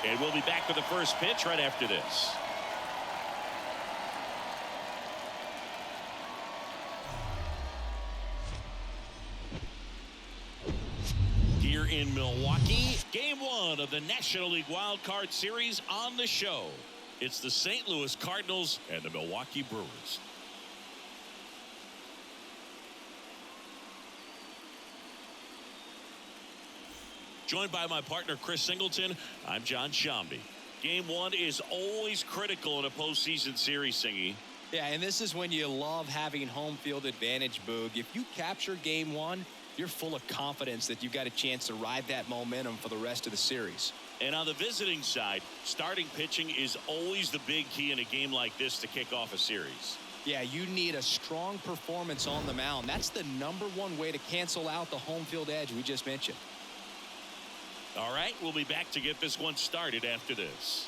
And we'll be back with the first pitch right after this. Here in Milwaukee, game one of the National League Wild Card Series on the show. It's the St. Louis Cardinals and the Milwaukee Brewers. Joined by my partner, Chris Singleton, I'm John Shambi. Game one is always critical in a postseason series, Singy. Yeah, and this is when you love having home field advantage, Boog. If you capture game one, you're full of confidence that you've got a chance to ride that momentum for the rest of the series. And on the visiting side, starting pitching is always the big key in a game like this to kick off a series. Yeah, you need a strong performance on the mound. That's the #1 way to cancel out the home field edge we just mentioned. All right, we'll be back to get this one started after this.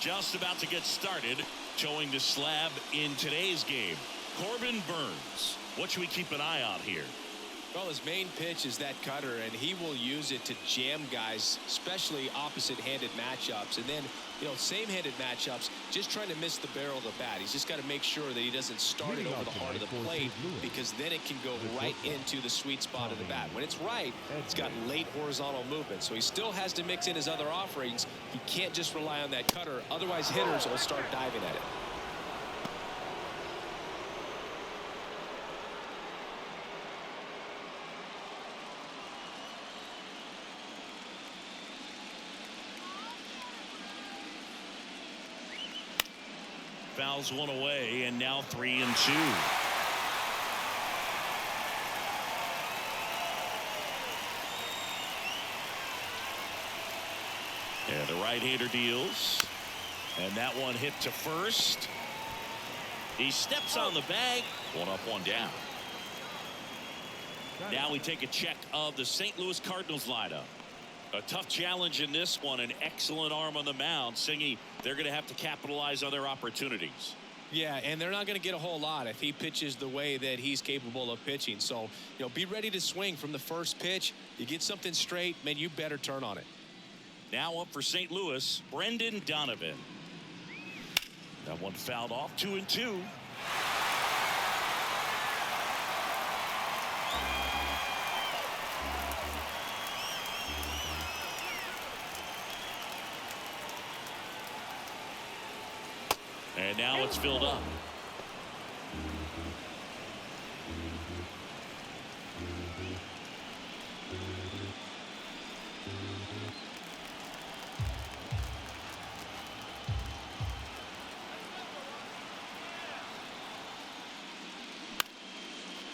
Just about to get started, showing the slab in today's game. Corbin Burns. What should we keep an eye on here? Well, his main pitch is that cutter, and he will use it to jam guys, especially opposite-handed matchups. And then, same-handed matchups, just trying to miss the barrel of the bat. He's just got to make sure that he doesn't start it over the heart of the plate, because then it can go right into the sweet spot of the bat. When it's right, it's got late horizontal movement, so he still has to mix in his other offerings. He can't just rely on that cutter, otherwise hitters will start diving at it. Fouls one away, and now 3-2. And the right-hander deals. And that one hit to first. He steps on the bag. One up, one down. Now we take a check of the St. Louis Cardinals lineup. A tough challenge in this one. An excellent arm on the mound. Singy, they're going to have to capitalize on their opportunities. Yeah, and they're not going to get a whole lot if he pitches the way that he's capable of pitching. So, be ready to swing from the first pitch. You get something straight, man, you better turn on it. Now up for St. Louis, Brendan Donovan. That one fouled off. 2-2. And now it's filled up.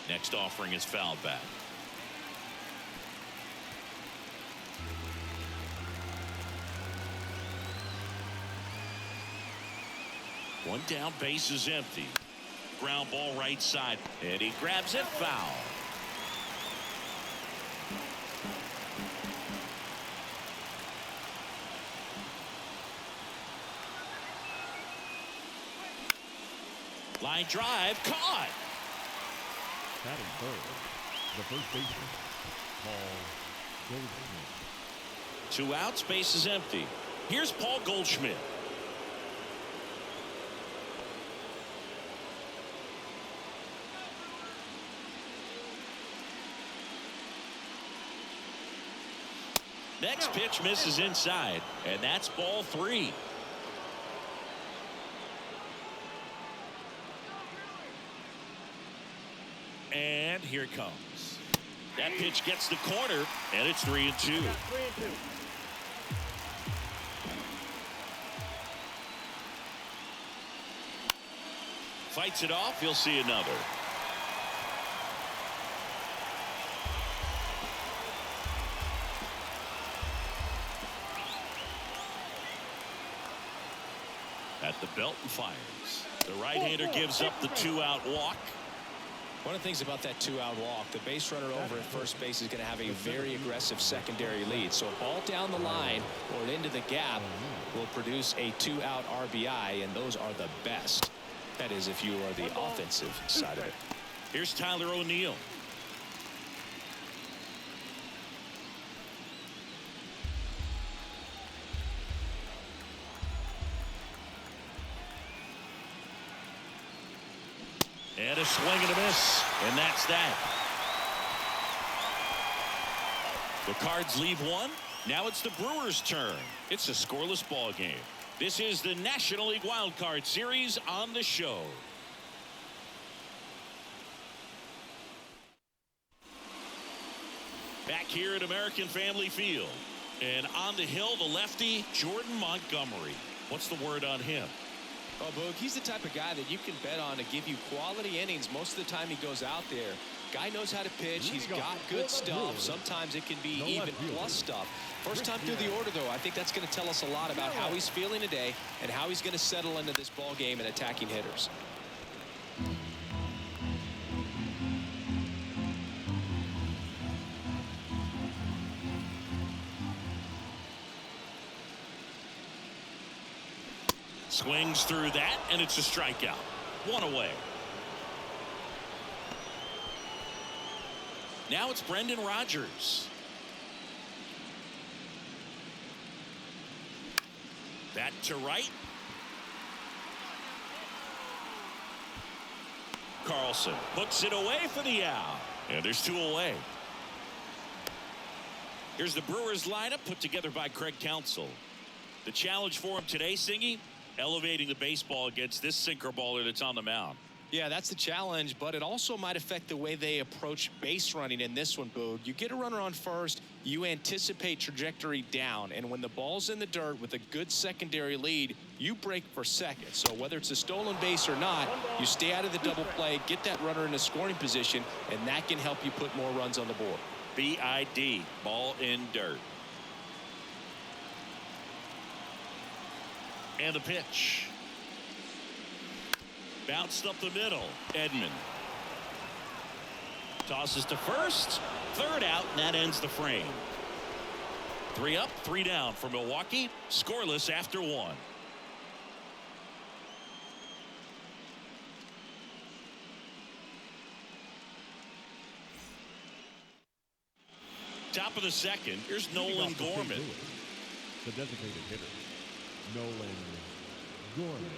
Next offering is fouled back. One down, base is empty. Ground ball right side, and he grabs it, foul. Line drive, caught. Batting third, the first baseman, Paul Goldschmidt. 2 outs, base is empty. Here's Paul Goldschmidt. Next pitch misses inside, and that's ball 3. And here it comes. That pitch gets the corner, and it's 3-2. Fights it off. He'll see another. At the belt and fires. The right-hander gives up the 2-out walk. One of the things about that 2-out walk, the base runner over at first base is going to have a very aggressive secondary lead. So a ball down the line or into the gap will produce a 2-out RBI, and those are the best. That is, if you are the offensive side of it. Here's Tyler O'Neill. And a swing and a miss. And that's that. The Cards leave one. Now it's the Brewers' turn. It's a scoreless ball game. This is the National League Wild Card Series on the show. Back here at American Family Field. And on the hill, the lefty, Jordan Montgomery. What's the word on him? Oh, Boog, he's the type of guy that you can bet on to give you quality innings most of the time he goes out there. Guy knows how to pitch. He's got good stuff. Sometimes it can be even plus stuff. First time through the order, though, I think that's going to tell us a lot about how he's feeling today and how he's going to settle into this ball game and attacking hitters. Swings through that, and it's a strikeout. One away. Now it's Brendan Rodgers. That to right. Carlson puts it away for the out. And there's two away. Here's the Brewers lineup put together by Craig Counsell. The challenge for him today, Singy, elevating the baseball against this sinker baller that's on the mound. Yeah, that's the challenge, but it also might affect the way they approach base running in this one, Boog. You get a runner on first, you anticipate trajectory down, and when the ball's in the dirt with a good secondary lead, you break for second. So whether it's a stolen base or not, you stay out of the double play, get that runner in a scoring position, and that can help you put more runs on the board. BID, ball in dirt. And the pitch. Bounced up the middle. Edman tosses to first. Third out, and that ends the frame. 3 up, 3 down for Milwaukee. Scoreless after 1. Top of the second. Here's Nolan Gorman. The designated hitter, Nolan Gorman.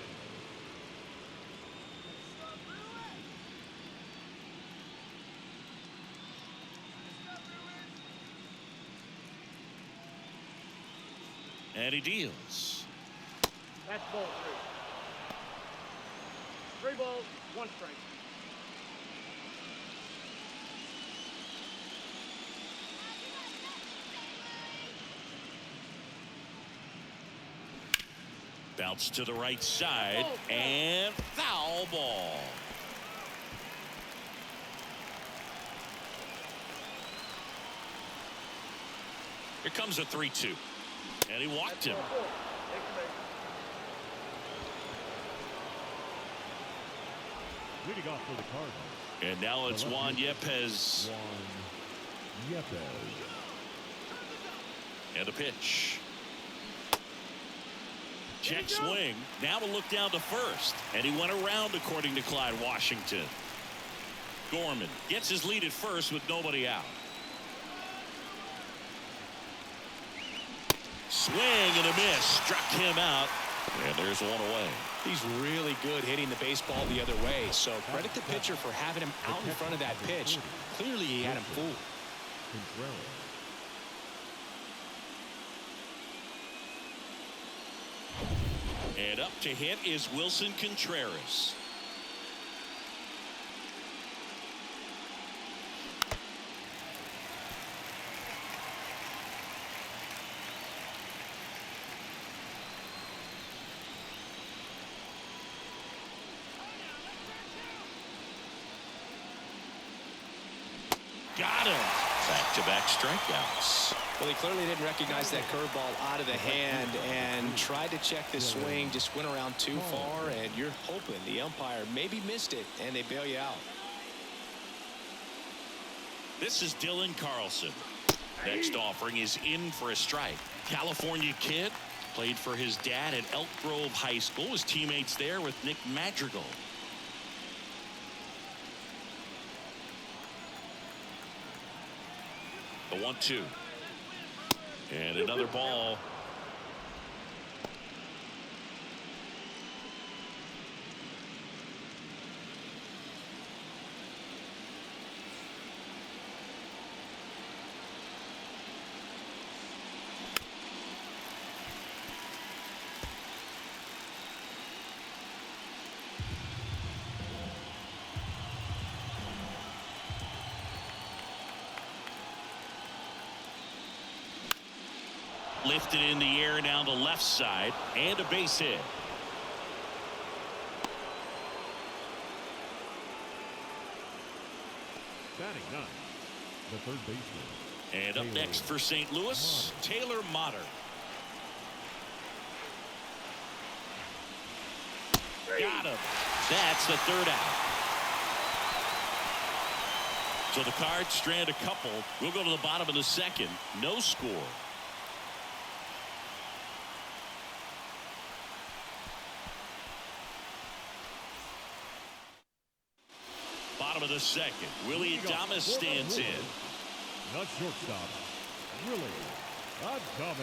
And he deals. That's ball 3. 3 balls, 1 strike. Bounce to the right side and foul ball. Here comes a 3-2. And he walked him. Leading off for the Cardinals. And now it's Juan Yepez. Juan Yepez. And a pitch. Check swing. Now to look down to first. And he went around according to Clyde Washington. Gorman gets his lead at first with nobody out. Swing and a miss. Struck him out. And there's 1 away. He's really good hitting the baseball the other way. So credit the pitcher for having him out in front of that pitch. Clearly he had him fooled. And up to hit is Wilson Contreras. Got him. Back-to-back strikeouts. Well, he clearly didn't recognize that curveball out of the hand and tried to check the swing, just went around too far, and you're hoping the umpire maybe missed it, and they bail you out. This is Dylan Carlson. Next offering is in for a strike. California kid, played for his dad at Elk Grove High School. His teammates there with Nick Madrigal. The 1-2. And another ball. lifted in the air down the left side, and a base hit. Batting ninth, the third baseman. And up next for St. Louis, Taylor Motter. Got him. That's the third out. So the Cards strand a couple. We'll go to the bottom of the second. No score. Bottom of the second. Willie Adames stands in. Not shortstop, Willie Adames.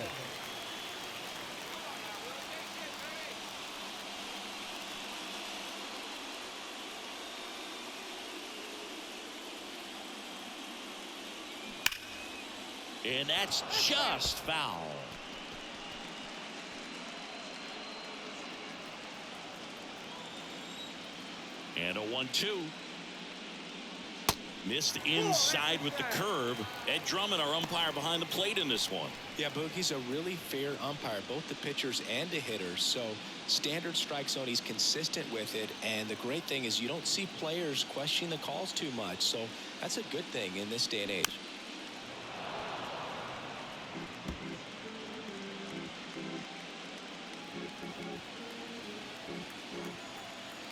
And that's just foul. And a 1-2. Missed inside with the curve. Ed Drummond, our umpire behind the plate in this one. Yeah, Boog, he's a really fair umpire, both the pitchers and the hitters. So standard strike zone, he's consistent with it. And the great thing is you don't see players questioning the calls too much. So that's a good thing in this day and age.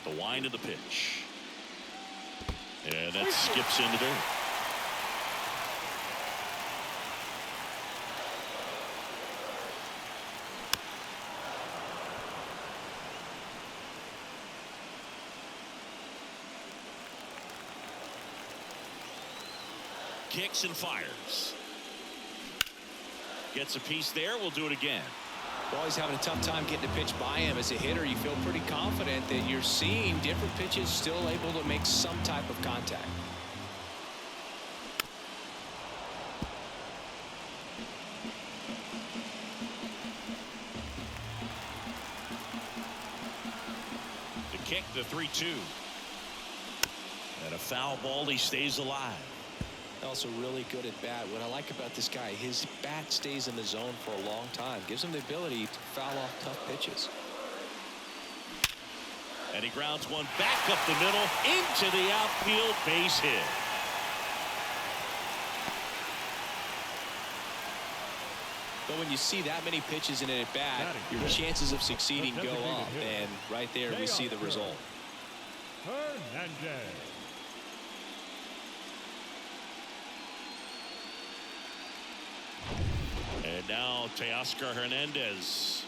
The wind of the pitch. And that skips into dirt. Kicks and fires. Gets a piece there. We'll do it again. Well, he's having a tough time getting a pitch by him. As a hitter, you feel pretty confident that you're seeing different pitches still able to make some type of contact. The kick, the 3-2. And a foul ball. He stays alive. Also really good at bat. What I like about this guy, his bat stays in the zone for a long time. Gives him the ability to foul off tough pitches. And he grounds one back up the middle into the outfield, base hit. But when you see that many pitches in an at bat, your chances of succeeding go up. And right there we see the result. Hernandez. And now Teoscar Hernandez.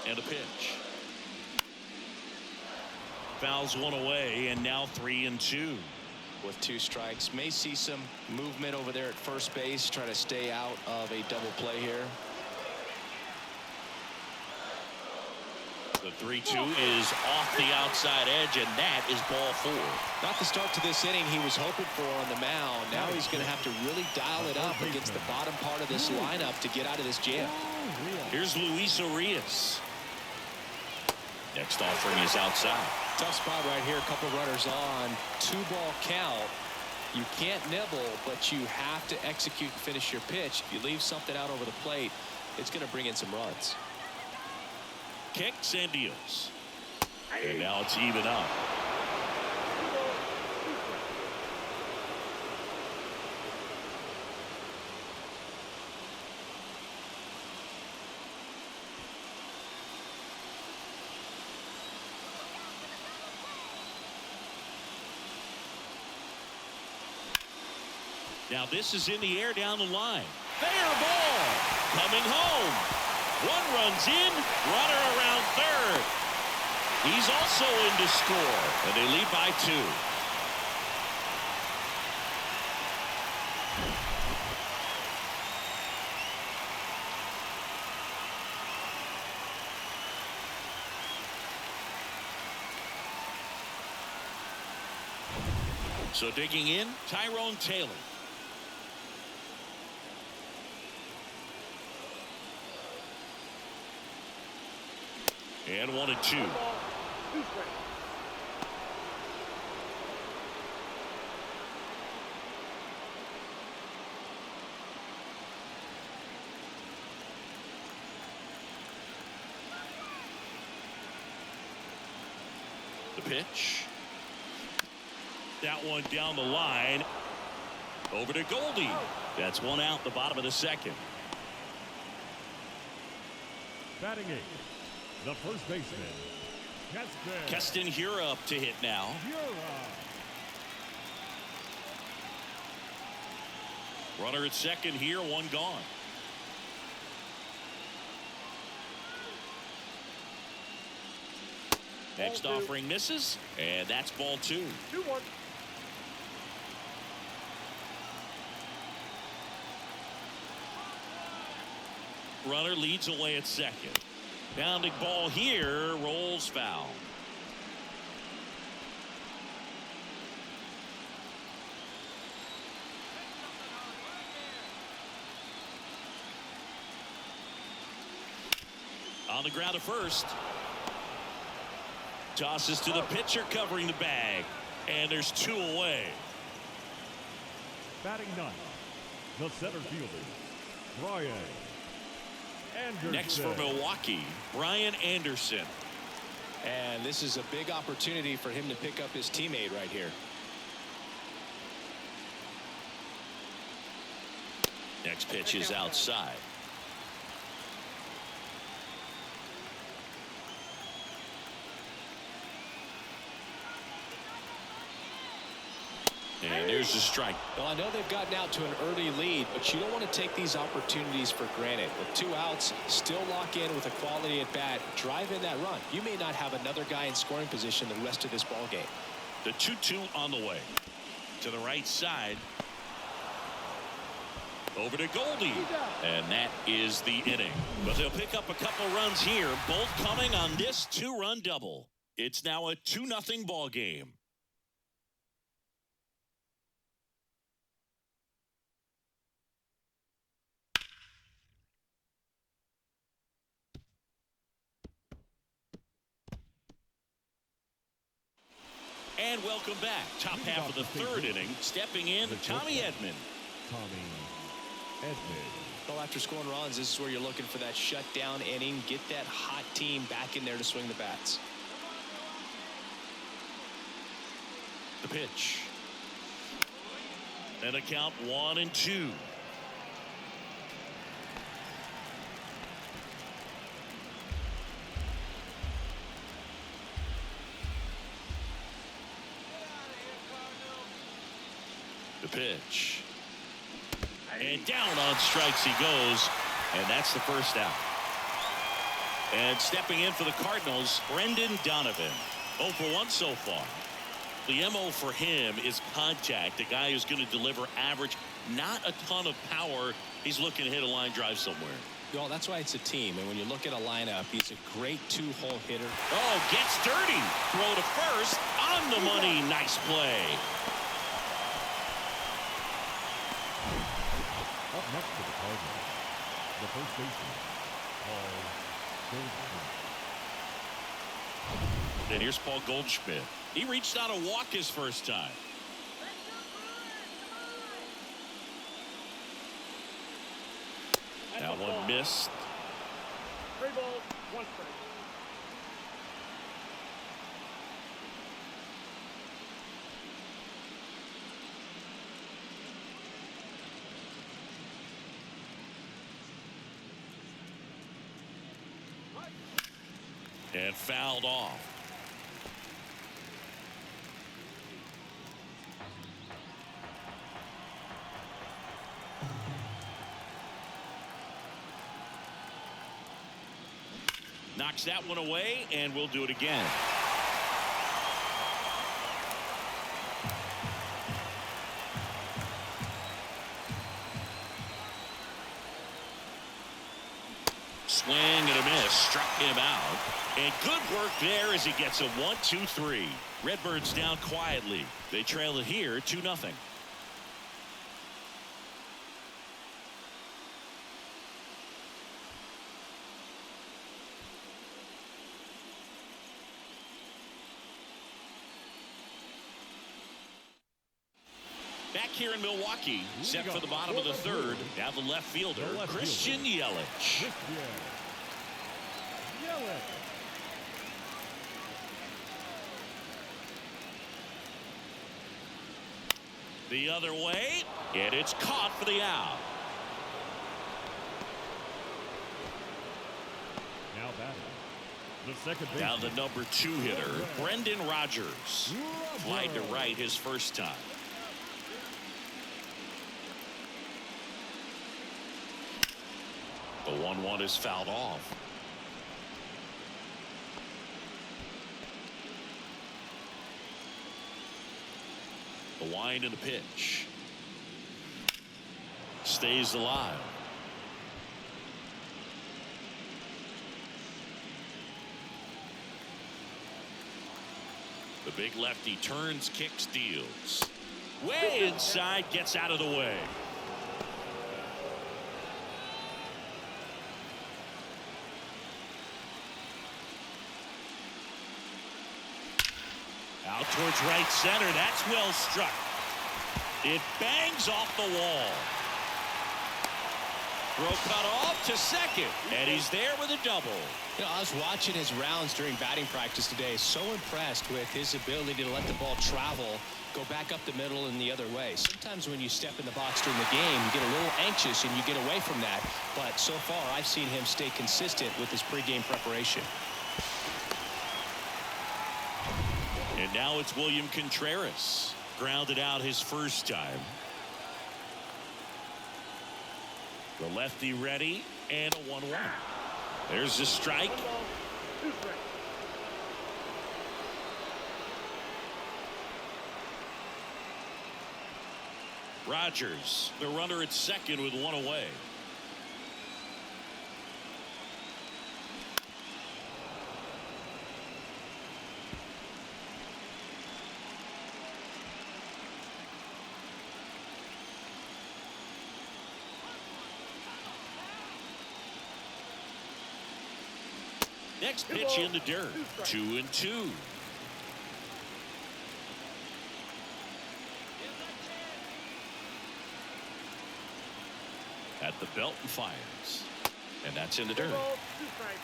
And a pitch. Fouls one away, and now 3-2. With 2 strikes, may see some movement over there at first base, try to stay out of a double play here. The 3-2 is off the outside edge, and that is ball 4. Not the start to this inning he was hoping for on the mound. Now he's going to have to really dial it up against the bottom part of this lineup to get out of this jam. Here's Luis Urias. Next offering is outside. Tough spot right here. A couple runners on. 2-ball count. You can't nibble, but you have to execute and finish your pitch. If you leave something out over the plate, it's going to bring in some runs. Kicks and deals. And now it's even up. Now this is in the air down the line. Fair ball. Coming home. 1 runs in, runner around third. He's also in to score, and they lead by 2. So digging in, Tyrone Taylor. And 1-2. The pitch. That one down the line. Over to Goldie. That's one out, the bottom of the second. Batting eighth, the first baseman, Keston here up to hit now. Runner at second here, one gone. Next offering misses, and that's ball two. 2-1. Runner leads away at second. Bounding ball here, rolls foul. On the ground at first. Tosses to the pitcher covering the bag. And there's two away. batting ninth, the center fielder, Brian Anderson. Next for Milwaukee, Brian Anderson. And this is a big opportunity for him to pick up his teammate right here. Next pitch is outside. And there's the strike. Well, I know they've gotten out to an early lead, but you don't want to take these opportunities for granted. With 2 outs, still lock in with a quality at bat, drive in that run. You may not have another guy in scoring position the rest of this ball game. The 2-2 on the way. To the right side. Over to Goldie. And that is the inning. But they'll pick up a couple runs here, both coming on this 2-run double. It's now a 2-0 ball game. And welcome back. Top half of the 3rd inning. Stepping in, Tommy Edman. Tommy Edman. Well, after scoring runs, this is where you're looking for that shutdown inning. Get that hot team back in there to swing the bats. The pitch. And a count 1-2. The pitch. And down on strikes he goes. And that's the first out. And stepping in for the Cardinals, Brendan Donovan. 0 for 1 so far. The MO for him is contact. The guy who's going to deliver average, not a ton of power. He's looking to hit a line drive somewhere. Well, that's why it's a team. And when you look at a lineup, he's a great 2-hole hitter. Oh, gets dirty. Throw to first. On the money. Nice play. Up next to the Cardinals, the first baseman, Paul Goldschmidt. And here's Paul Goldschmidt. He reached out a walk his first time. That one missed. 3 balls, 1 strike. And fouled off. Knocks that one away, and we'll do it again. Swing and a miss. Struck him out. And good work there as he gets a 1-2-3. Redbirds down quietly. They trail it here 2-0. Back here in Milwaukee, set for the bottom of the 3rd. Now the left fielder, Christian Yelich. The other way, and it's caught for the out. Now batting, the second baseman. Now the number 2 hitter, Brendan Rodgers. Flied to right his first time. The 1-1 is fouled off. The wind and the pitch. Stays alive. The big lefty turns, kicks, deals. Way inside, gets out of the way. Out towards right center. That's well struck. It bangs off the wall. Throw cut off to second. And he's there with a double. You know, I was watching his rounds during batting practice today. So impressed with his ability to let the ball travel, go back up the middle and the other way. Sometimes when you step in the box during the game, you get a little anxious and you get away from that. But so far, I've seen him stay consistent with his pregame preparation. And now it's William Contreras. Grounded out his first time. The lefty ready, and a 1-1. There's the strike. 1 ball, 2 strikes. Rodgers, the runner at second with 1 away. Next pitch in the dirt. 2-2. At the belt and fires. And that's in the dirt. 1 ball, 2 strikes.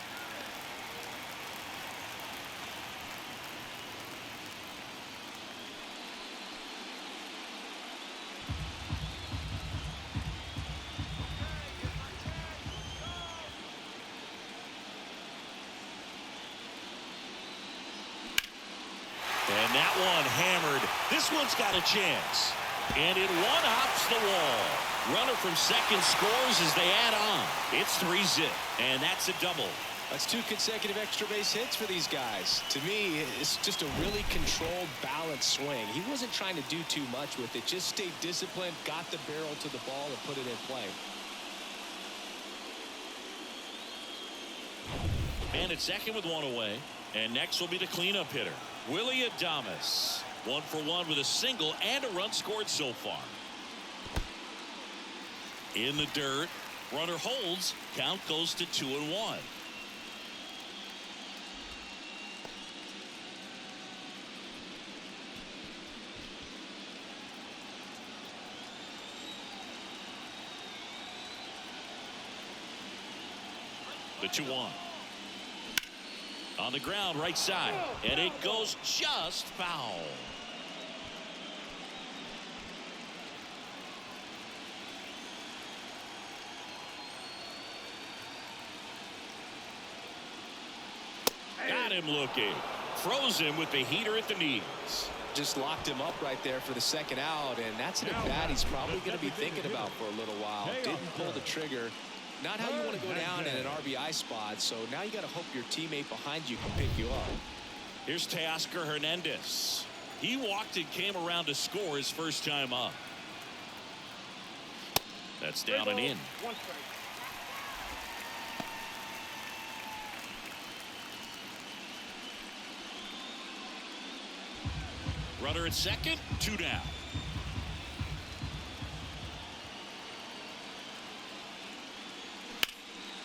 And that one hammered. This one's got a chance. And it one-hops the wall. Runner from second scores as they add on. It's 3-zip. And that's a double. That's 2 consecutive extra base hits for these guys. To me, it's just a really controlled, balanced swing. He wasn't trying to do too much with it. Just stayed disciplined, got the barrel to the ball, and put it in play. And it's second with 1 away. And next will be the cleanup hitter, Willie Adames. 1 for 1 with a single and a run scored so far. In the dirt, runner holds. Count goes to 2-1. The 2-1. On the ground, right side, and it goes just foul. Got him looking. Froze him with the heater at the knees. Just locked him up right there for the second out, and that's an at-bat he's probably going to be thinking about for a little while. Didn't pull the trigger. Not how you want to go down in an RBI spot, so now you got to hope your teammate behind you can pick you up. Here's Teoscar Hernandez. He walked and came around to score his first time up. That's down and in. 1 strike. Runner at second, 2 down.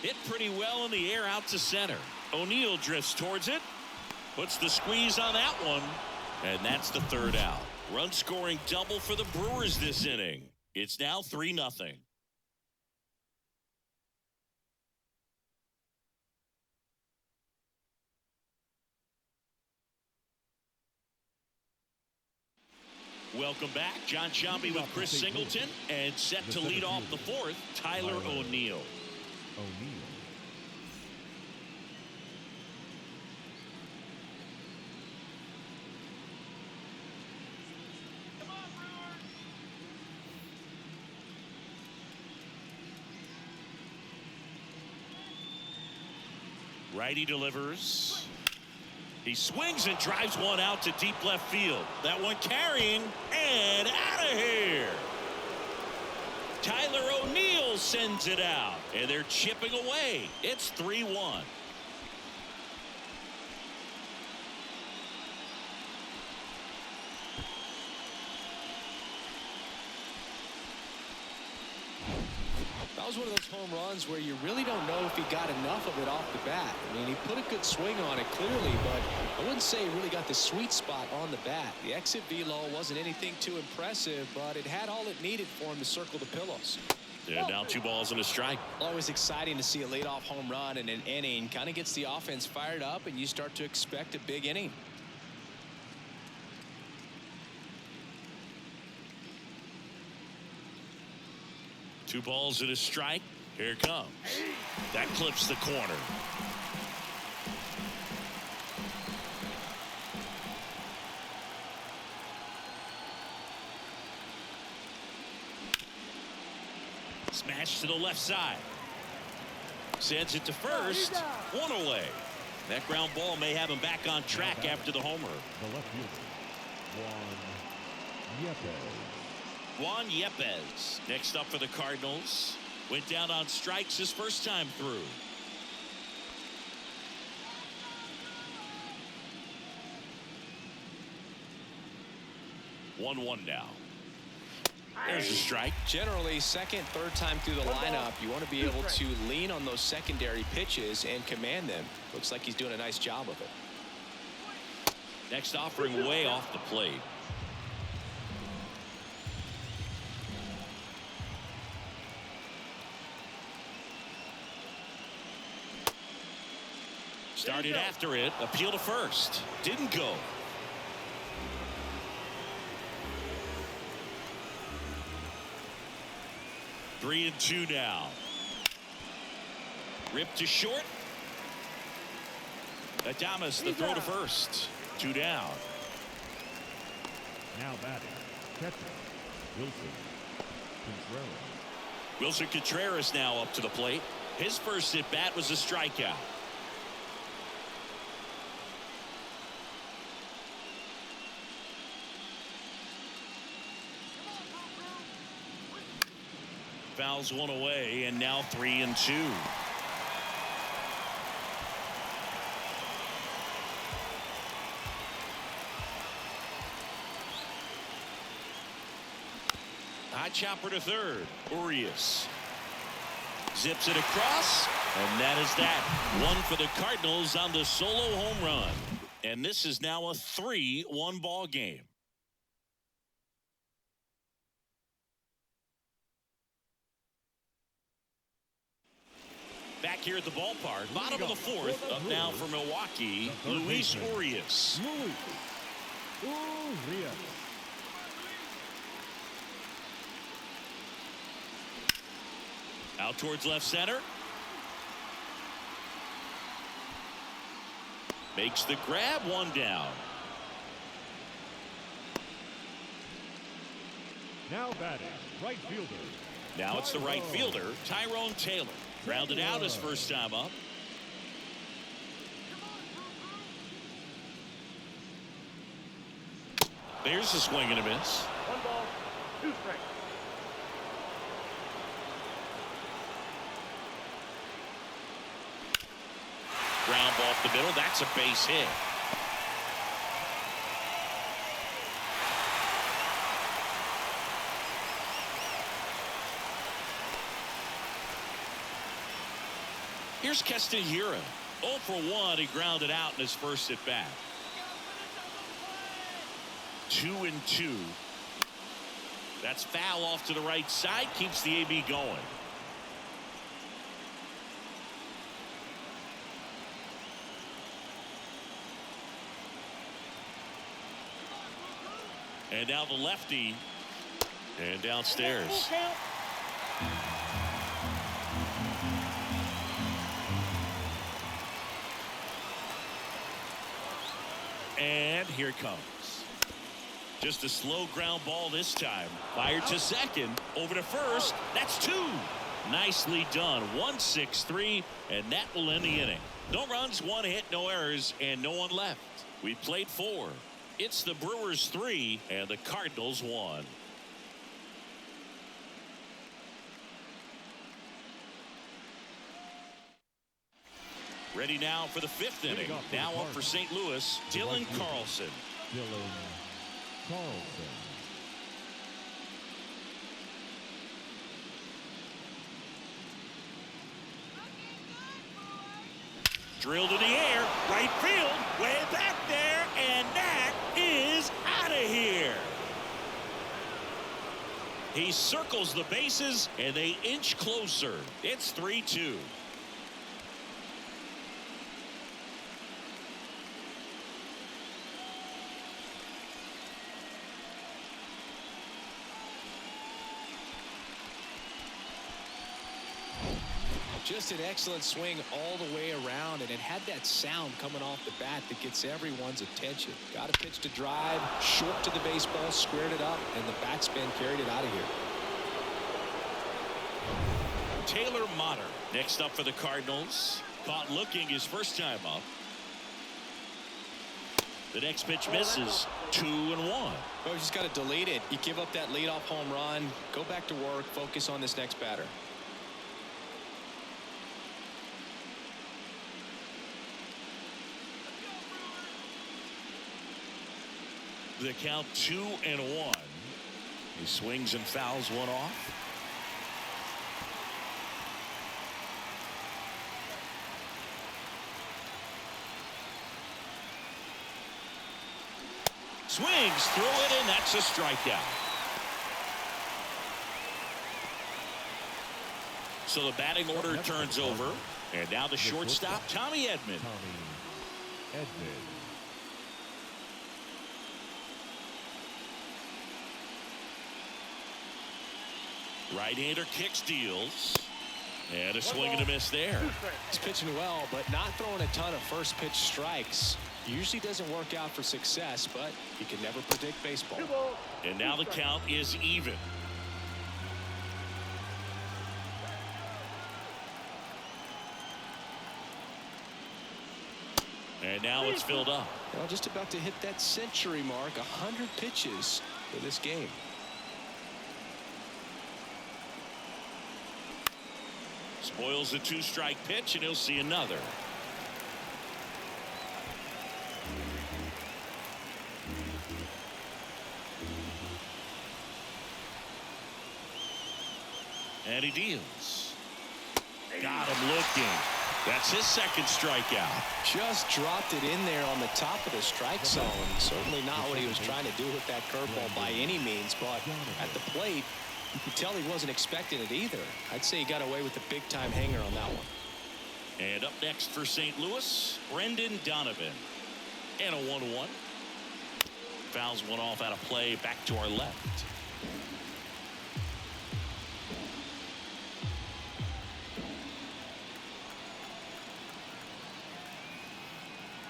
Hit pretty well in the air out to center. O'Neill drifts towards it. Puts the squeeze on that one. And that's the 3rd out. Run scoring double for the Brewers this inning. It's now 3-0. Welcome back. John Shelby with Chris Singleton, and set to lead off the fourth, Tyler O'Neill. Righty delivers. He swings and drives one out to deep left field. That one carrying and out of here. Tyler O'Neill sends it out, and they're chipping away. It's 3-1. That was one of those home runs where you really don't know if he got enough of it off the bat. I mean, he put a good swing on it clearly, but I wouldn't say he really got the sweet spot on the bat. The exit velo wasn't anything too impressive, but it had all it needed for him to circle the pillows. And now 2 balls and a strike. Always exciting to see a leadoff home run in an inning. Kind of gets the offense fired up, and you start to expect a big inning. Two balls and a strike. Here it comes. That clips the corner. Smash to the left side. Sends it to first. One away. That ground ball may have him back on track after the homer. The left fielder, Juan Yepez. Juan Yepez next up for the Cardinals. Went down on strikes his first time through. One now. There's a strike. Generally, second, third time through the lineup, you want to be able to lean on those secondary pitches and command them. Looks like he's doing a nice job of it. Next offering way off the plate. Started after it. Appeal to first. Didn't go. Three and two now. Ripped to short. Adames the throw to first. 2 down. Now batting, catcher, Wilson Contreras. Wilson Contreras now up to the plate. His first at bat was a strikeout. Fouls one away, and now 3 and 2. High chopper to third. Urias zips it across, and that is that. One for the Cardinals on the solo home run. And this is now a 3-1 ball game. Back here at the ballpark, bottom of the fourth, up now for Milwaukee, Luis Urias. Out towards left center. Makes the grab, 1 down. Now batting, right fielder. Now it's the right fielder, Tyrone Taylor. Grounded out his first time up. There's a swing and a miss. 1 ball, 2 strikes. Ground ball off the middle. That's a base hit. Here's Castanheira. 0 for 1. He grounded out in his first at bat. 2 and 2. That's foul off to the right side. Keeps the AB going. And now the lefty. And downstairs. And here it comes. Just a slow ground ball this time. Fired to second. Over to first. That's two. Nicely done. 1-6-3. And that will end the inning. No runs, one hit, no errors, and no one left. We played 4. It's the Brewers 3 and the Cardinals 1. Ready now for the 5th inning. Now up for St. Louis, Dylan Carlson. Dylan Carlson. Drilled in the air, right field, way back there, and that is out of here. He circles the bases, and they inch closer. It's 3-2. Just an excellent swing all the way around, and it had that sound coming off the bat that gets everyone's attention. Got a pitch to drive, short to the baseball, squared it up, and the backspin carried it out of here. Taylor Motter next up for the Cardinals. Caught looking his first time up. The next pitch misses. 2-1. Well, you just got to delete it. You give up that leadoff home run, go back to work, focus on this next batter. The count 2-1. He swings and fouls one off. Swings through it, and that's a strikeout. So the batting order turns over, and now the shortstop, Tommy Edman. Tommy Edman. Right-hander kicks, deals, and a swing and a miss there. He's pitching well, but not throwing a ton of first pitch strikes. Usually doesn't work out for success, but you can never predict baseball. And now the count is even. And now it's filled up. Well, just about to hit that century mark, 100 pitches for this game. Spoils the 2-strike pitch, and he'll see another. And he deals. Got him looking. That's his second strikeout. Just dropped it in there on the top of the strike zone. Certainly not what he was trying to do with that curveball by any means, but at the plate, you could tell he wasn't expecting it either. I'd say he got away with a big-time hanger on that one. And up next for St. Louis, Brendan Donovan. And a 1-1. Fouls one off out of play, back to our left.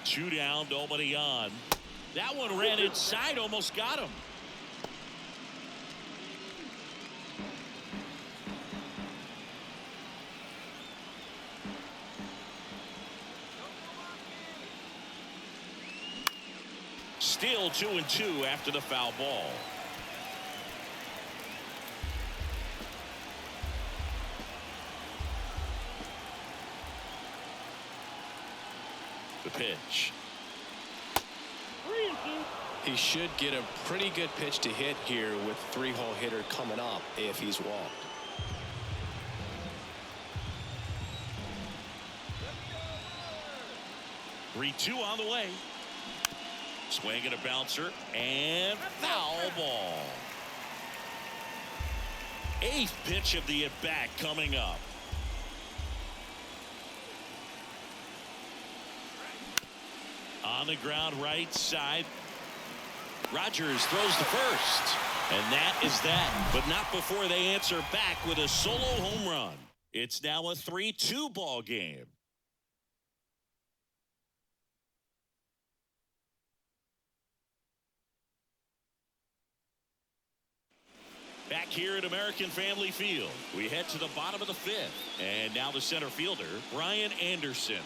Two down, nobody on. That one ran inside, almost got him. Still 2-2 after the foul ball. The pitch. He should get a pretty good pitch to hit here with 3-hole hitter coming up if he's walked. Three-two on the way. Swing and a bouncer, and foul ball. 8th pitch of the at-bat coming up. On the ground, right side. Rogers throws to first. And that is that. But not before they answer back with a solo home run. It's now a 3-2 ball game. Back here at American Family Field, we head to the bottom of the fifth. And now the center fielder, Brian Anderson.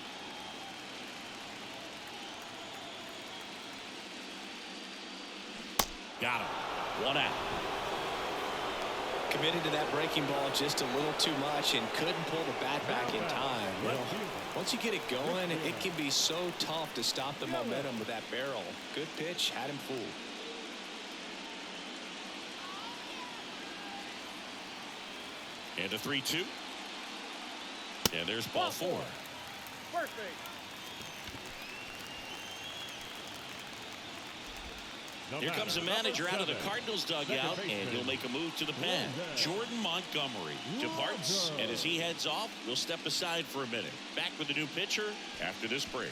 Got him. 1 out. Committed to that breaking ball just a little too much and couldn't pull the bat back in time. Well, once you get it going, it can be so tough to stop the momentum with that barrel. Good pitch, had him fooled. And a 3-2. And there's ball 4. First base. Here comes the manager out of the Cardinals dugout, and he'll make a move to the pen. Jordan Montgomery departs, and as he heads off, we'll step aside for a minute. Back with the new pitcher after this break.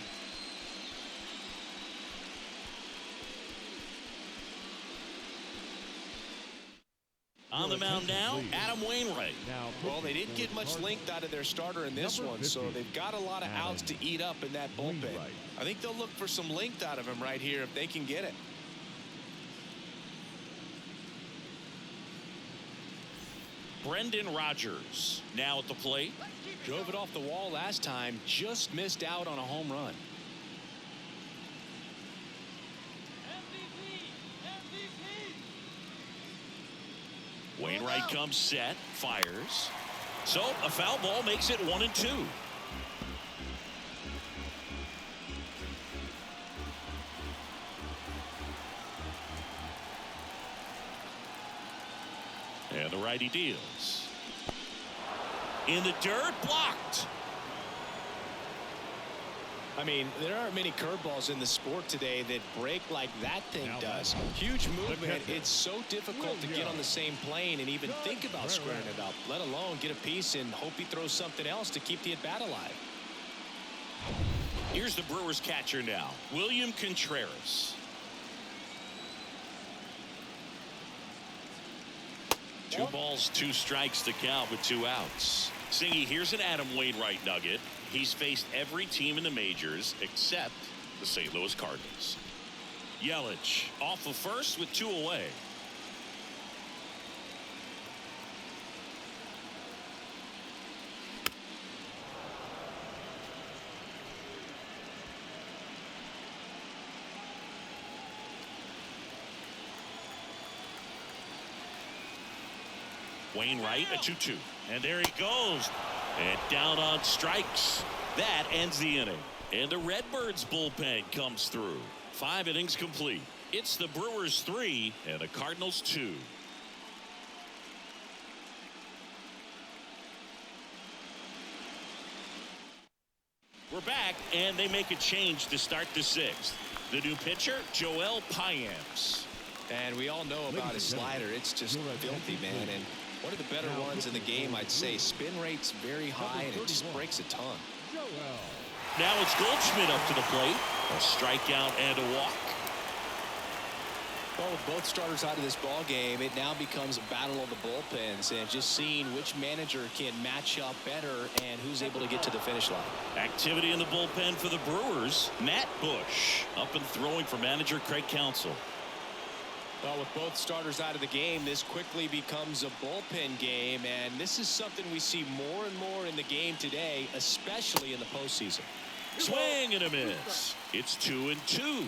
On the mound now, Adam Wainwright. Well, they didn't get much length out of their starter in this one, so they've got a lot of outs to eat up in that bullpen. I think they'll look for some length out of him right here if they can get it. Brendan Rodgers now at the plate. Drove it off the wall last time, just missed out on a home run. Wainwright comes set, fires. So a foul ball makes it 1-2. And the righty deals. In the dirt, blocked. I mean, there aren't many curveballs in the sport today that break like that thing does. Huge movement. It's so difficult to get on the same plane and even think about squaring it up, let alone get a piece and hope he throws something else to keep the at-bat alive. Here's the Brewers catcher now, William Contreras. 2 balls, 2 strikes to count with 2 outs. Singy, here's an Adam Wainwright nugget. He's faced every team in the majors except the St. Louis Cardinals. Yelich off of first with 2 away. Wainwright, a 2-2. And there he goes. And down on strikes. That ends the inning. And the Redbirds bullpen comes through. 5 innings complete. It's the Brewers 3 and the Cardinals 2. We're back, and they make a change to start the 6th. The new pitcher, Joel Payamps. And we all know about his slider. It's just filthy, man. And one of the better ones in the game, I'd say. Spin rate's very high, and it just breaks a ton. Now it's Goldschmidt up to the plate. A strikeout and a walk. Well, with both starters out of this ball game, it now becomes a battle of the bullpens and just seeing which manager can match up better and who's able to get to the finish line. Activity in the bullpen for the Brewers. Matt Bush up and throwing for manager Craig Counsell. Well, with both starters out of the game, this quickly becomes a bullpen game, and this is something we see more and more in the game today, especially in the postseason. Swing and a miss. It's 2-2.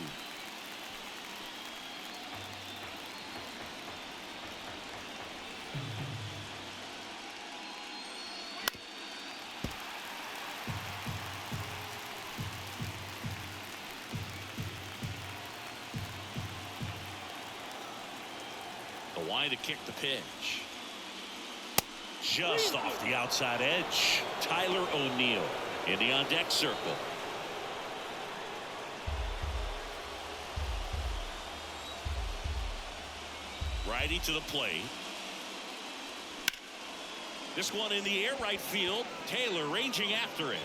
To kick the pitch. Just off the outside edge. Tyler O'Neill in the on deck circle. Righty to the plate. This one in the air right field. Taylor ranging after it.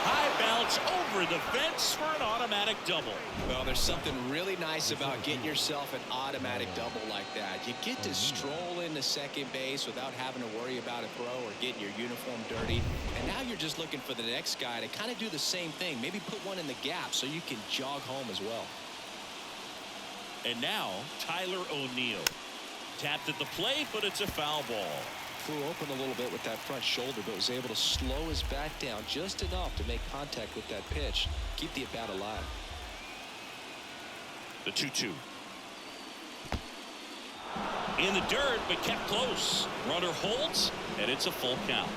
High bounce It's over the fence for an automatic double. Well, there's something really nice about getting yourself an automatic double like that. You get to stroll into second base without having to worry about a throw or getting your uniform dirty. And now you're just looking for the next guy to kind of do the same thing. Maybe put one in the gap so you can jog home as well. And now Tyler O'Neill. Tapped at the plate, but it's a foul ball. Flew open a little bit with that front shoulder, but was able to slow his bat down just enough to make contact with that pitch. Keep the at-bat alive. The 2-2. In the dirt, but kept close. Runner holds, and it's a full count.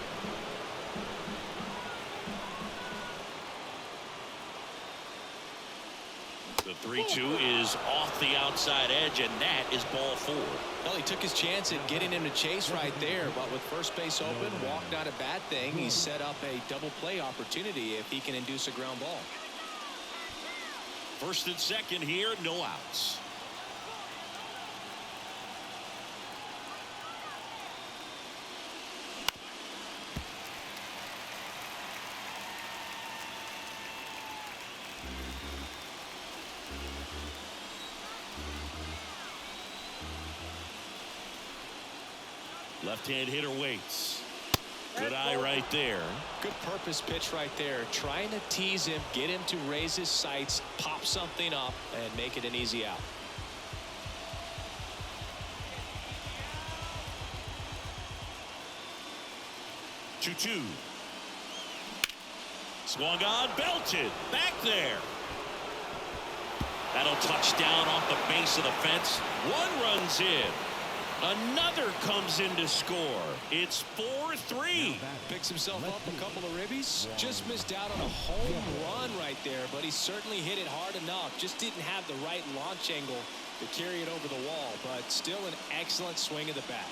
The 3-2 is off the outside edge, and that is ball 4. Well, he took his chance at getting him to chase right there, but with first base open, walk not a bad thing. He set up a double play opportunity if he can induce a ground ball. First and second here, no outs. Left-hand hitter waits. Good eye right there. Good purpose pitch right there. Trying to tease him, get him to raise his sights, pop something up, and make it an easy out. Two. Swung on, belted. Back there. That'll touch down off the base of the fence. One runs in. Another comes in to score. It's 4-3. Picks himself up a couple of ribbies. Just missed out on a home run right there, but he certainly hit it hard enough. Just didn't have the right launch angle to carry it over the wall, but still an excellent swing of the bat.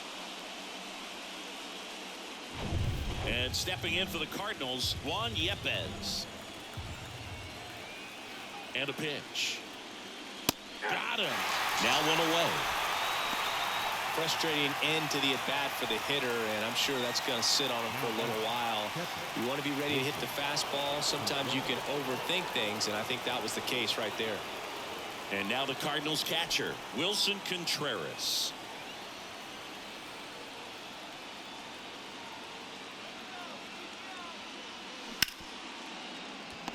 And stepping in for the Cardinals, Juan Yepez. And a pitch. Got him. Now one away. Frustrating end to the at-bat for the hitter, and I'm sure that's going to sit on him for a little while. You want to be ready to hit the fastball. Sometimes you can overthink things, and I think that was the case right there. And now the Cardinals catcher, Wilson Contreras.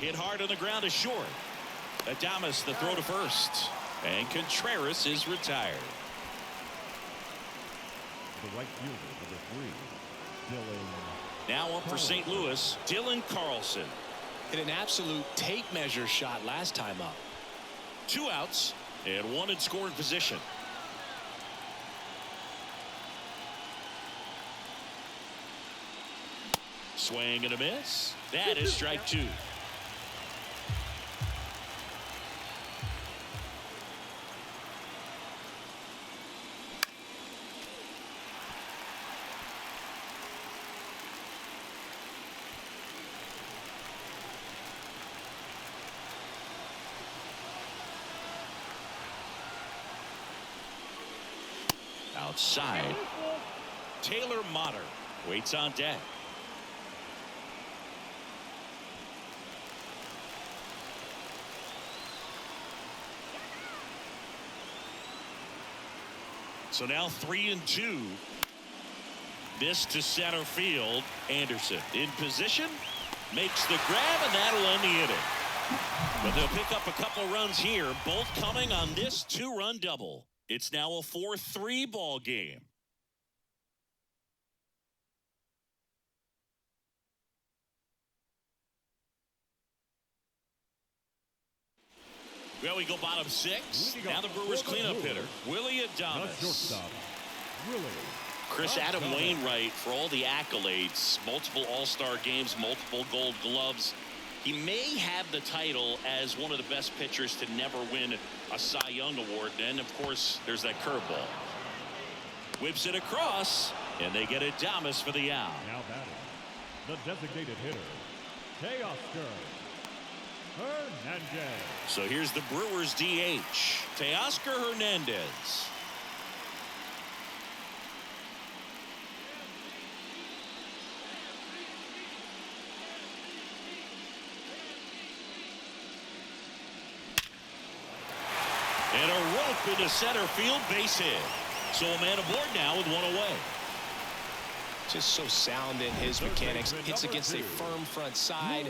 Hit hard on the ground is short. Adames the throw to first. And Contreras is retired. The right fielder, number 3, Dylan. Now up for St. Louis, Dylan Carlson. Hit an absolute tape measure shot last time up. 2 outs and 1 in scoring position. Swing and a miss. That is strike 2. Outside, Taylor Motter waits on deck. So now 3-2. This to center field. Anderson in position, makes the grab, and that'll end the inning. But they'll pick up a couple of runs here, both coming on this 2-run double. It's now a 4-3 ball game. Well, we go bottom 6. Now the Brewers cleanup hitter, Willie The Adames. shortstop, Willie. Chris Adam Wainwright, for all the accolades, multiple All-Star games, multiple Gold Gloves. He may have the title as one of the best pitchers to never win a Cy Young award. And of course, there's that curveball. Whips it across, and they get Adames for the out. Now batting, the designated hitter, Teoscar Hernandez. So here's the Brewers DH, Teoscar Hernandez. And a rope into center field, base hit. So a man aboard now with one away. Just so sound in his mechanics. Hits against a firm front side,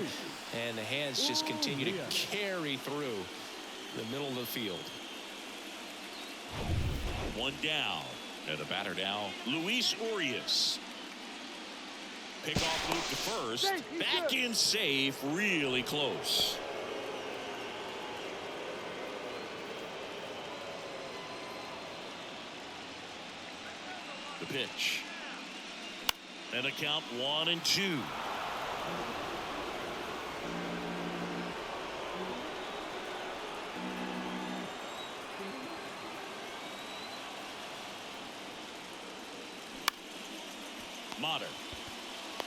and the hands just continue to carry through the middle of the field. One down. And the batter now, Luis Urias. Pickoff move to first. Back in safe, really close. The pitch. And a count 1-2. Motter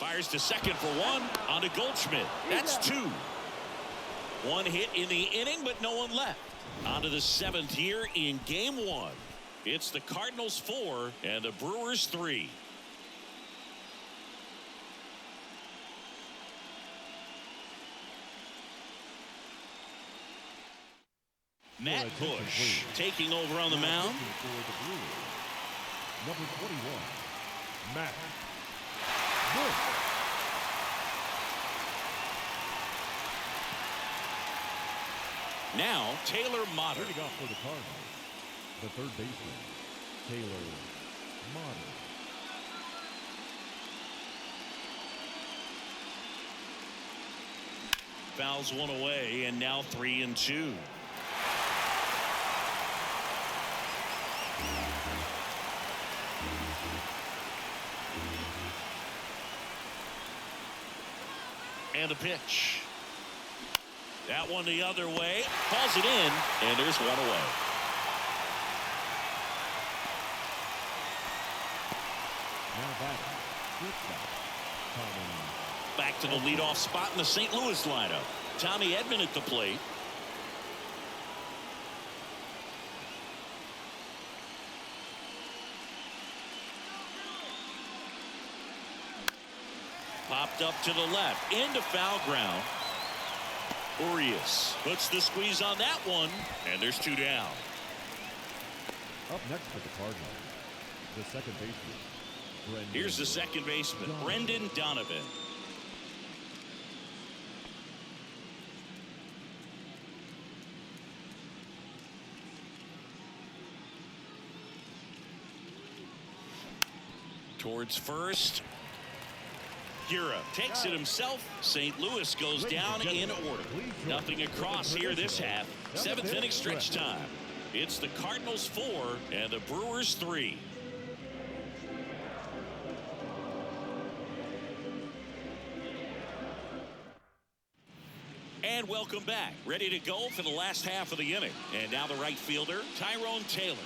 fires to second for one on to Goldschmidt. That's two. One hit in the inning, but no one left. On to the seventh here in game one. It's the Cardinals 4 and the Brewers 3. Matt Bush taking over on the mound. Number 21, Matt Bush. Now Taylor Motter. Leading off for the Cardinals, the third baseman, Taylor Motter. Fouls one away, and now 3-2. And the pitch. That one the other way. Calls it in, and there's one away. Now batting, shortstop, Back to the leadoff spot in the St. Louis lineup. Tommy Edman at the plate. Popped up to the left, into foul ground. Urias puts the squeeze on that one, and there's two down. Up next for the Cardinals, the second baseman, Brendan. Here's the second baseman, Brendan Donovan. Towards first. Hira takes it himself. St. Louis goes down in order. Nothing across here this half. Seventh inning stretch time. It's the Cardinals 4 and the Brewers 3. And welcome back. Ready to go for the last half of the inning. And now the right fielder, Tyrone Taylor.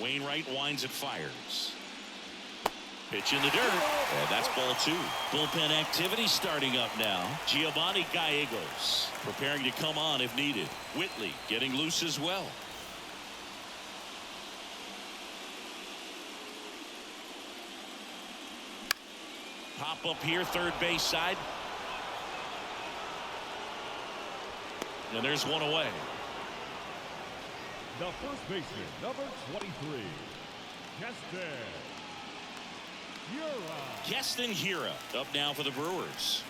Wainwright winds and fires. Pitch in the dirt, and that's ball two. Bullpen activity starting up now. Giovanni Gallegos preparing to come on if needed. Whitley getting loose as well. Pop up here, third base side. And there's one away. The first baseman, number 23, Keston Hira up now for the Brewers.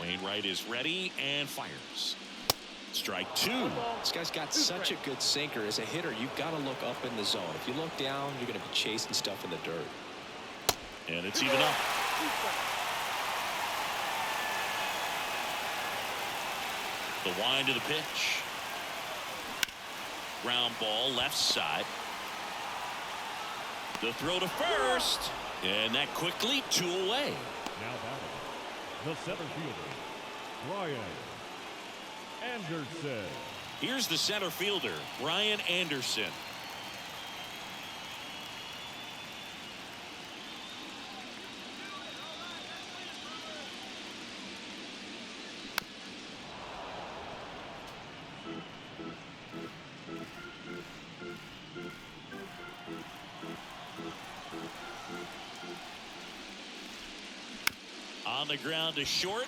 Wainwright is ready and fires. Strike two. This guy's got such a good sinker. As a hitter, you've got to look up in the zone. If you look down, you're going to be chasing stuff in the dirt. And it's even up. The wind of the pitch. Ground ball left side. The throw to first. And that quickly two away. Now batting, the center fielder, Ryan Anderson. Here's the center fielder, Ryan Anderson. On the ground to short.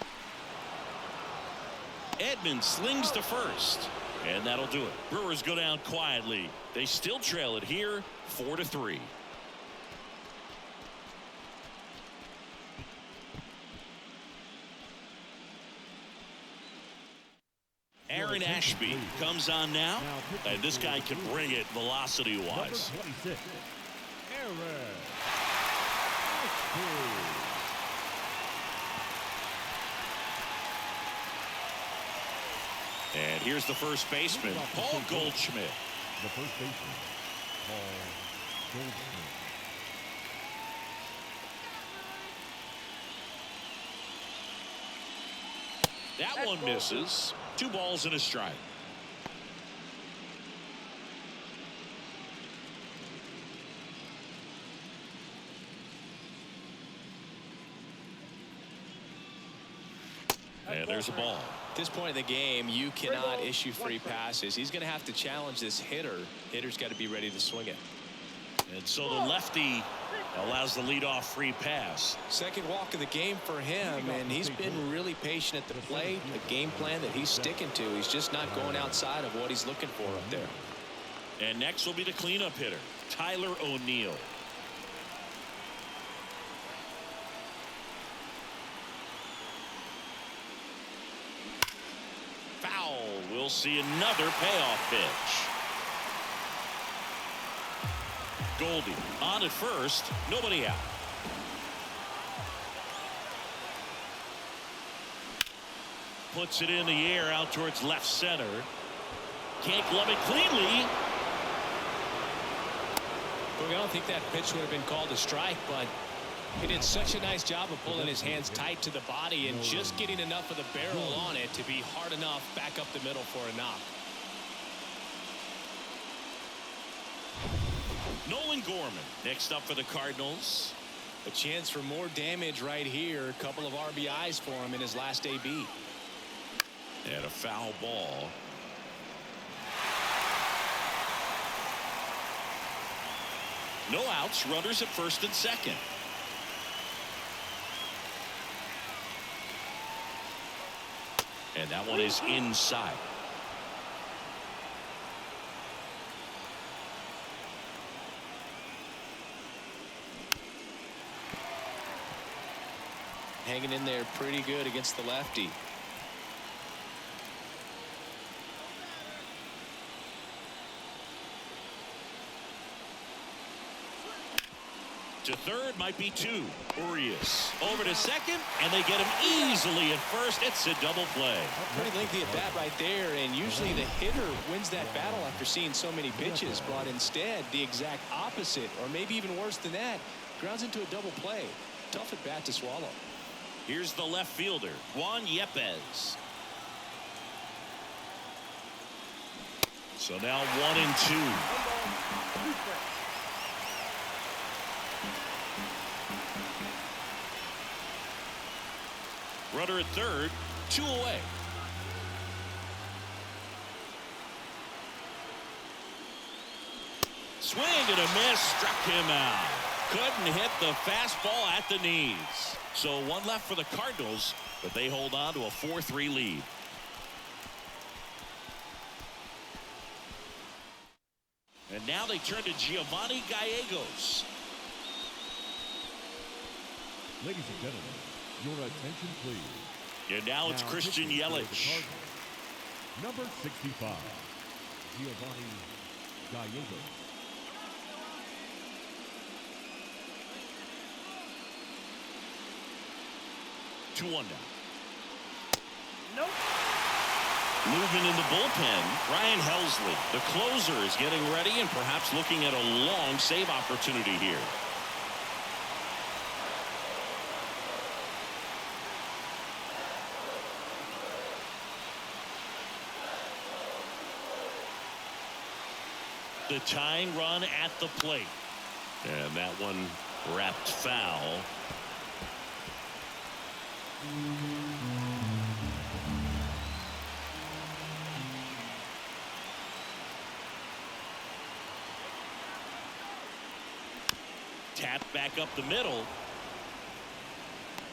Edman slings to first. And that'll do it. Brewers go down quietly. They still trail it here 4-3. Aaron Ashby comes on now, and this guy can bring it velocity-wise. Number 26, Aaron Ashby. And here's the first baseman, Paul Goldschmidt. The first baseman, Paul Goldschmidt. That one misses. 2 balls and a strike. And there's a ball. At this point in the game, you cannot issue free passes. He's going to have to challenge this hitter. Hitter's got to be ready to swing it. And so the lefty allows the leadoff free pass. Second walk of the game for him, and he's been really patient at the plate. A game plan that he's sticking to. He's just not going outside of what he's looking for up there. And next will be the cleanup hitter, Tyler O'Neill. Foul. We'll see another payoff pitch. Goldie on at first, nobody out. Puts it in the air out towards left center. Can't glove it cleanly. Well, I don't think that pitch would have been called a strike, but he did such a nice job of pulling his hands tight to the body and just getting enough of the barrel on it to be hard enough back up the middle for a knock. Nolan Gorman next up for the Cardinals. A chance for more damage right here. A couple of RBIs for him in his last AB. And a foul ball. No outs, runners at first and second. And that one is inside. Hanging in there pretty good against the lefty. To third might be 2. Urias over to second, and they get him easily at first. It's a double play. Pretty lengthy at bat right there, and usually the hitter wins that battle after seeing so many pitches, but instead the exact opposite, or maybe even worse than that, grounds into a double play. Tough at bat to swallow. Here's the left fielder, Juan Yepez. So now 1-2. Runner at third, 2 away. Swing and a miss, struck him out. Couldn't hit the fastball at the knees. So 1 left for the Cardinals, but they hold on to a 4-3 lead. And now they turn to Giovanni Gallegos. Ladies and gentlemen, your attention please. And now it's Christian Yelich. Number 65, Giovanni Gallegos. 2-1 now. Nope. Moving in the bullpen, Ryan Helsley, the closer, is getting ready and perhaps looking at a long save opportunity here. The tying run at the plate. And that one wrapped foul. Tap back up the middle.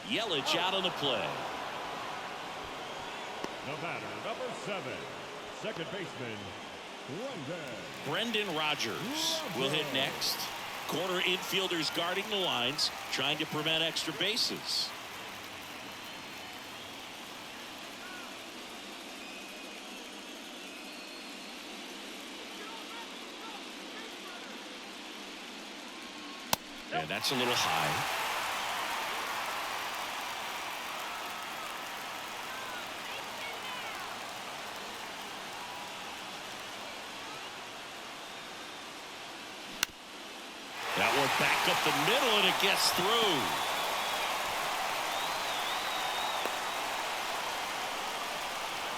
Yelich out on the play. The batter, number 7, second baseman, Brendan Rodgers will hit next. Corner infielders guarding the lines, trying to prevent extra bases. And that's a little high. That one back up the middle, and it gets through.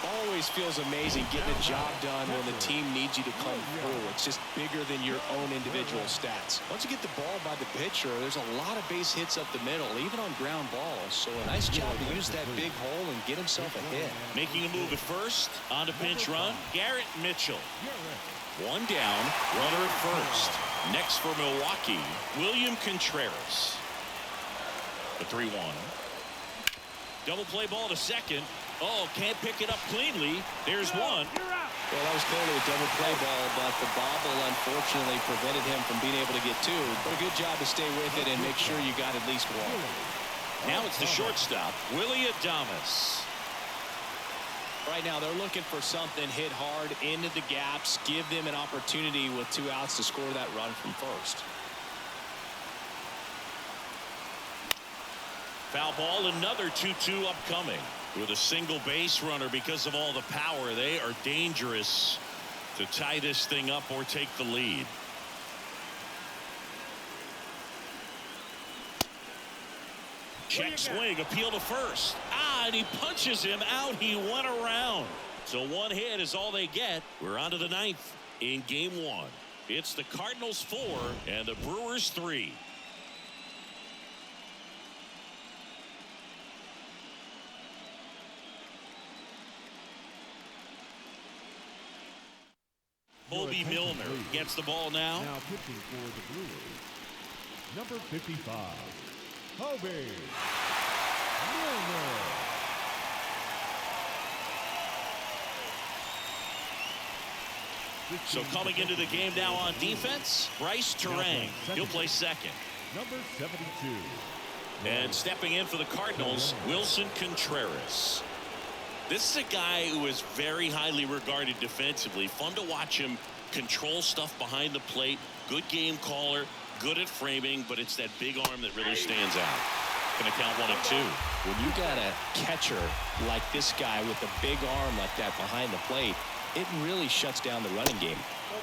Always feels amazing getting a job done when the team needs you to come through. It's just bigger than your own individual stats. Once you get the ball by the pitcher, there's a lot of base hits up the middle, even on ground balls. So a nice job to use that big hole and get himself a hit. Making a move at first, on to pinch run, Garrett Mitchell. One down, runner at first. Next for Milwaukee, William Contreras. The 3-1. Double play ball to second. Oh, can't pick it up cleanly. There's one. Well, that was clearly a double play ball, but the bobble unfortunately prevented him from being able to get two. But a good job to stay with it and make sure you got at least one. Now it's the shortstop, Willie Adames. Right now, they're looking for something hit hard into the gaps, give them an opportunity with 2 outs to score that run from first. Foul ball, another 2-2 upcoming. With a single base runner, because of all the power, they are dangerous to tie this thing up or take the lead. Check swing, appeal to first. And he punches him out. He went around. So one hit is all they get. We're on to the 9th in game 1. It's the Cardinals 4 and the Brewers 3. Bobby Milner gets the ball now. Now pitching for the Brewers, number 55, Bobby Milner. So coming into the game now on defense, Bryce Terang. He'll play second. Number 72. And stepping in for the Cardinals, Wilson Contreras. This is a guy who is very highly regarded defensively. Fun to watch him control stuff behind the plate. Good game caller, good at framing, but it's that big arm that really stands out. Going to count 1 and 2. When you got a catcher like this guy with a big arm like that behind the plate, it really shuts down the running game.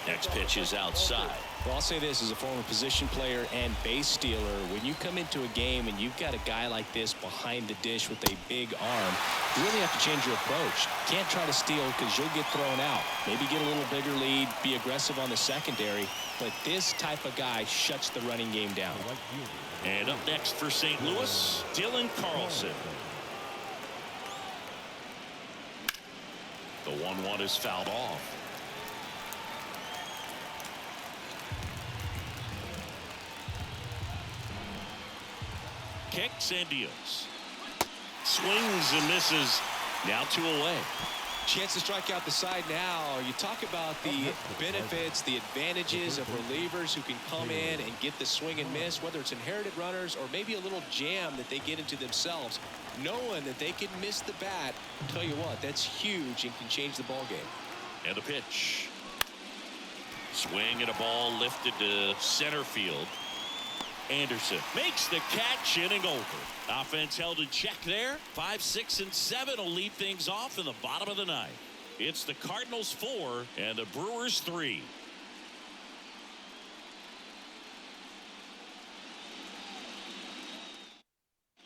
Next pitch is outside. Well, I'll say this as a former position player and base stealer. When you come into a game and you've got a guy like this behind the dish with a big arm, you really have to change your approach. Can't try to steal because you'll get thrown out. Maybe get a little bigger lead, be aggressive on the secondary. But this type of guy shuts the running game down. And up next for St. Louis, Dylan Carlson. The 1-1 is fouled off. Kicks and deals. Swings and misses. Now 2 away. Chance to strike out the side now. You talk about the benefits, the advantages of relievers who can come in and get the swing and miss, whether it's inherited runners or maybe a little jam that they get into themselves. Knowing that they can miss the bat, tell you what, that's huge and can change the ball game. And a pitch. Swing and a ball lifted to center field. Anderson makes the catch, inning over. Offense held in check there. 5, 6, and 7 will lead things off in the bottom of the 9th. It's the Cardinals 4 and the Brewers 3.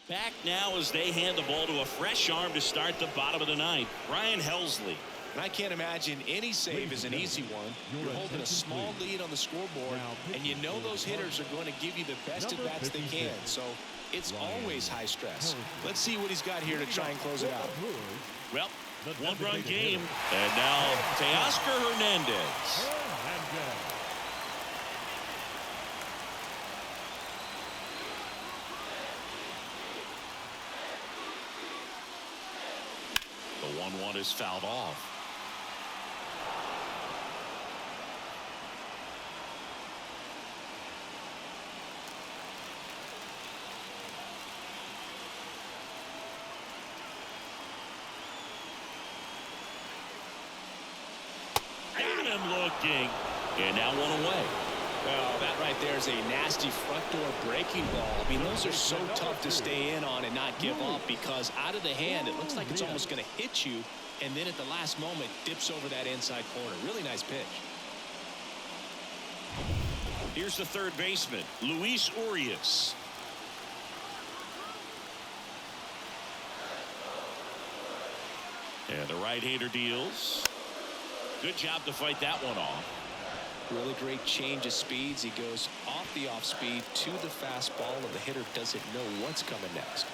Back now as they hand the ball to a fresh arm to start the bottom of the 9th. Ryan Helsley. And I can't imagine any save is an easy one. You're holding a small lead on the scoreboard, and you know those hitters are going to give you the best at bats they can. So it's always high stress. Let's see what he's got here to try and close it out. Well, 1-run game. And now Teoscar Hernandez. 1-1 is fouled off. Got him looking. And now one away. Well, that right there is a nasty front door breaking ball. I mean, those are so tough to stay in on and not give up, because out of the hand, it looks like it's almost going to hit you, and then at the last moment, dips over that inside corner. Really nice pitch. Here's the third baseman, Luis Urias. And the right-hander deals. Good job to fight that one off. Really great change of speeds. He goes off the off speed to the fastball, and the hitter doesn't know what's coming next.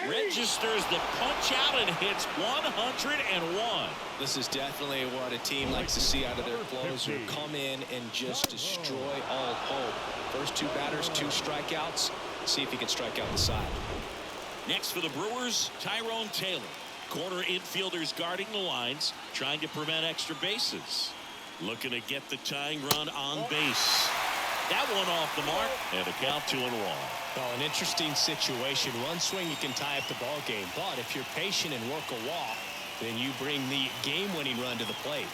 Registers the punch out and hits 101. This is definitely what a team likes to see out of their closer. Come in and just destroy all hope. First two batters, 2 strikeouts. See if he can strike out the side. Next for the Brewers, Tyrone Taylor. Corner infielders guarding the lines, trying to prevent extra bases. Looking to get the tying run on base. That one off the mark, and a count 2-1. Well, an interesting situation. One swing, you can tie up the ball game. But if you're patient and work a walk, then you bring the game-winning run to the plate.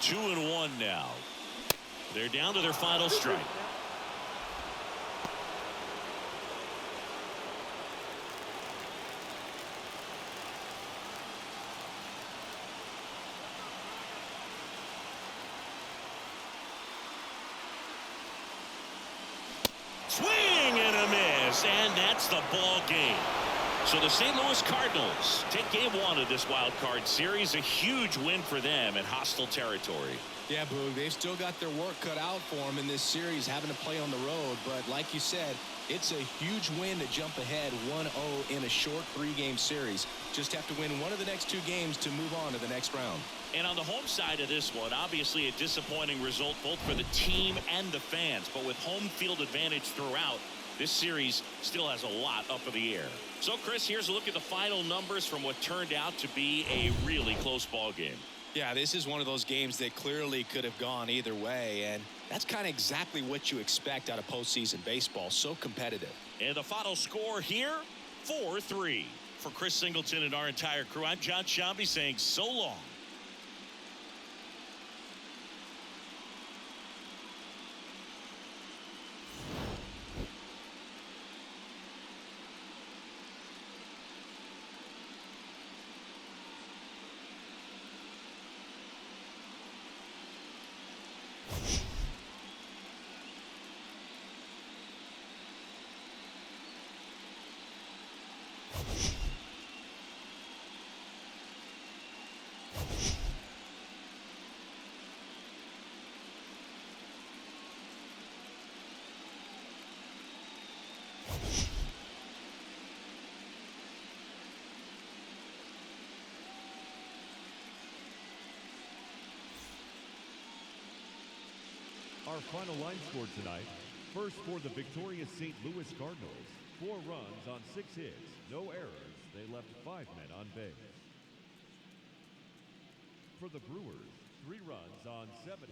Two and one now. They're down to their final strike. Swing and a miss, and that's the ball game. So the St. Louis Cardinals take game 1 of this wild card series. A huge win for them in hostile territory. Yeah, Boog, they've still got their work cut out for them in this series, having to play on the road. But like you said, it's a huge win to jump ahead 1-0 in a short 3-game series. Just have to win one of the next 2 games to move on to the next round. And on the home side of this one, obviously a disappointing result both for the team and the fans. But with home field advantage throughout, this series still has a lot up in the air. So, Chris, here's a look at the final numbers from what turned out to be a really close ball game. Yeah, this is one of those games that clearly could have gone either way, and that's kind of exactly what you expect out of postseason baseball. So competitive. And the final score here, 4-3. For Chris Singleton and our entire crew, I'm John Shambi saying so long. Our final line score tonight. First for the victorious St. Louis Cardinals. 4 runs on 6 hits, no errors. They left 5 men on base. For the Brewers, 3 runs on 7 hits.